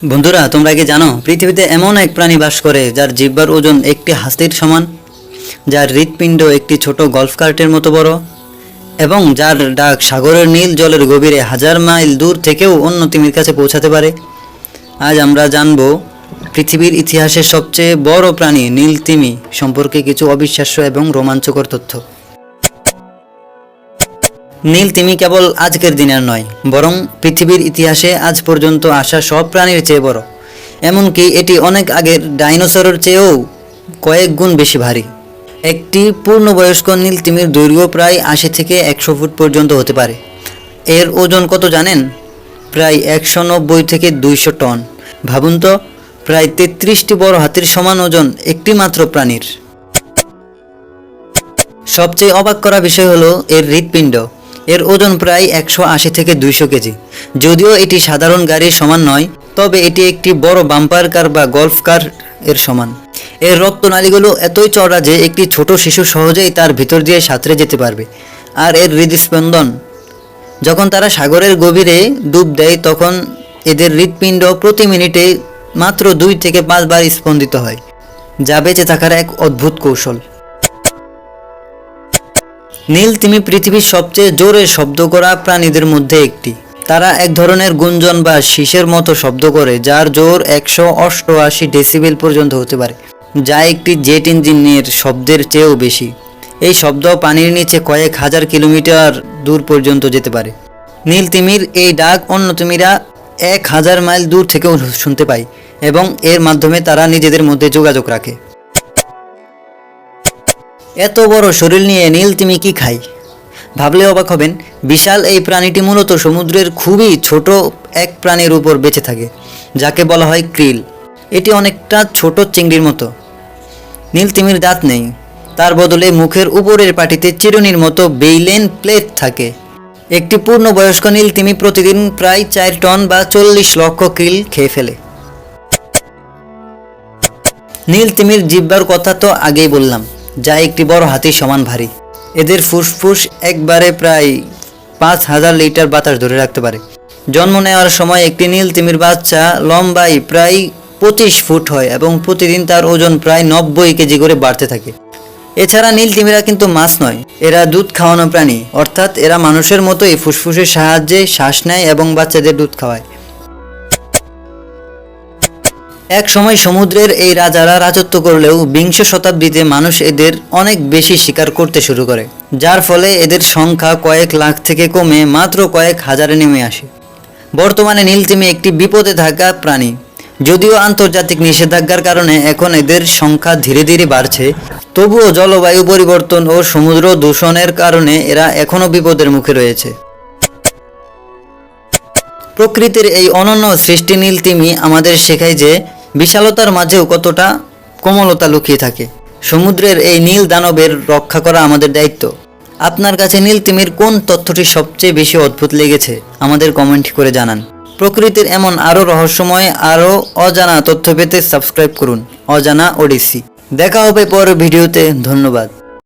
বন্ধুরা, তোমরা কি জানো পৃথিবীতে এমন এক প্রাণী বাস করে যার জিহ্বার ওজন একটি হাতির সমান, যার হৃৎপিণ্ড একটি ছোট গলফ কার্টের মতো বড় এবং যার ডাক সাগরের নীল জলের গভীরে হাজার মাইল দূর থেকেও অন্য তিমির কাছে পৌঁছাতে পারে? আজ আমরা জানব পৃথিবীর ইতিহাসের সবচেয়ে বড় প্রাণী নীল তিমি সম্পর্কে কিছু অবিশ্বাস্য এবং রোমাঞ্চকর তথ্য। নীল তিমি কেবল আজকের দিনের নয়, বরং পৃথিবীর ইতিহাসে আজ পর্যন্ত আসা সব প্রাণীর চেয়ে বড়। এমনকি এটি অনেক আগের ডাইনোসরের চেয়েও কয়েক গুণ বেশি ভারী। একটি পূর্ণবয়স্ক নীল তিমির দৈর্ঘ্য প্রায় 80 থেকে 100 ফুট পর্যন্ত হতে পারে। এর ওজন কত জানেন? প্রায় 190 থেকে 200 টন। ভাবুন তো, প্রায় 33টি বড় হাতির সমান ওজন একটি মাত্র প্রাণীর। সবচেয়ে অবাক করা বিষয় হলো এর হৃৎপিণ্ড। এর ওজন প্রায় 180 থেকে 200 কেজি। যদিও এটি সাধারণ গাড়ির সমান নয়, তবে এটি একটি বড় বাম্পার কার বা গল্ফ কার এর সমান। এর রক্তনালীগুলো এতই চওড়া যে একটি ছোট শিশু সহজেই তার ভিতর দিয়ে সাঁতরে যেতে পারবে। আর এর হৃদস্পন্দন, যখন তারা সাগরের গভীরে ডুব দেয় তখন এদের হৃৎপিণ্ড প্রতি মিনিটে মাত্র 2 থেকে 5 বার স্পন্দিত হয়, যা বেঁচে থাকার এক অদ্ভুত কৌশল। নীল তিমি পৃথিবীর সবচেয়ে জোরে শব্দ করা প্রাণীদের মধ্যে একটি। তারা এক ধরনের গুঞ্জন বা শীষের মতো শব্দ করে, যার জোর 188 ডেসিবেল পর্যন্ত হতে পারে, যা একটি জেট ইঞ্জিনের শব্দের চেয়েও বেশি। এই শব্দ পানির নিচে কয়েক হাজার কিলোমিটার দূর পর্যন্ত যেতে পারে। নীল তিমির এই ডাক অন্য তিমিরা 1000 মাইল দূর থেকেও শুনতে পায় এবং এর মাধ্যমে তারা নিজেদের মধ্যে যোগাযোগ রাখে। এত বড় শরীর নিয়ে নীল তিমি কি খায়? ভাবলে অবাক হবেন। বিশাল এই প্রাণীটি মূলত সমুদ্রের খুবই ছোট এক প্রাণীর উপর বেঁচে থাকে, যাকে বলা হয় ক্রিল। এটি অনেকটা ছোট চিংড়ির মতো। নীল তিমির দাঁত নেই, তার বদলে মুখের উপরের পাটিতে চিরুনির মতো বেইলেন প্লেট থাকে। একটি পূর্ণবয়স্ক নীল তিমি প্রতিদিন প্রায় 4 টন বা 40 লক্ষ ক্রিল খেয়ে ফেলে। নীল তিমির জিহ্বার কথা তো আগেই বললাম, যা একটি বড় হাতির সমান ভারী। এদের ফুসফুস একবারে প্রায় 5000 লিটার বাতাস ধরে রাখতে পারে। জন্ম নেওয়ার সময় একটি নীল তিমির বাচ্চা লম্বায় প্রায় 25 ফুট হয় এবং প্রতিদিন তার ওজন প্রায় 90 কেজি করে বাড়তে থাকে। এছাড়া নীল তিমিরা কিন্তু মাছ নয়, এরা দুধ খাওয়ানো প্রাণী, অর্থাৎ এরা মানুষের মতোই ফুসফুসের সাহায্যে শ্বাস নেয় এবং বাচ্চাদের দুধ খাওয়ায়। এক সময় সমুদ্রের এই রাজারা রাজত্ব করলেও 20 শতাব্দীতে মানুষ এদের অনেক বেশি শিকার করতে শুরু করে, যার ফলে এদের সংখ্যা কয়েক লাখ থেকে কমে মাত্র কয়েক হাজারে নেমে আসে। বর্তমানে নীল তিমি একটি বিপদে থাকা প্রাণী। যদিও আন্তর্জাতিক নিষেধাজ্ঞার কারণে এখন এদের সংখ্যা ধীরে ধীরে বাড়ছে, তবুও জলবায়ু পরিবর্তন ও সমুদ্র দূষণের কারণে এরা এখনও বিপদের মুখে রয়েছে। প্রকৃতির এই অনন্য সৃষ্টি নীল তিমি আমাদের শেখায় যে বিশালতার মাঝেও কতটা কোমলতা লুকিয়ে থাকে। সমুদ্রের এই নীল দানবের রক্ষা করা আমাদের দায়িত্ব। আপনার কাছে নীল তিমির কোন তথ্যটি সবচেয়ে বেশি অদ্ভুত লেগেছে আমাদের কমেন্ট করে জানান। প্রকৃতির এমন আরও রহস্যময় আরও অজানা তথ্য পেতে সাবস্ক্রাইব করুন অজানা ওডিসি। দেখা হবে পরের ভিডিওতে। ধন্যবাদ।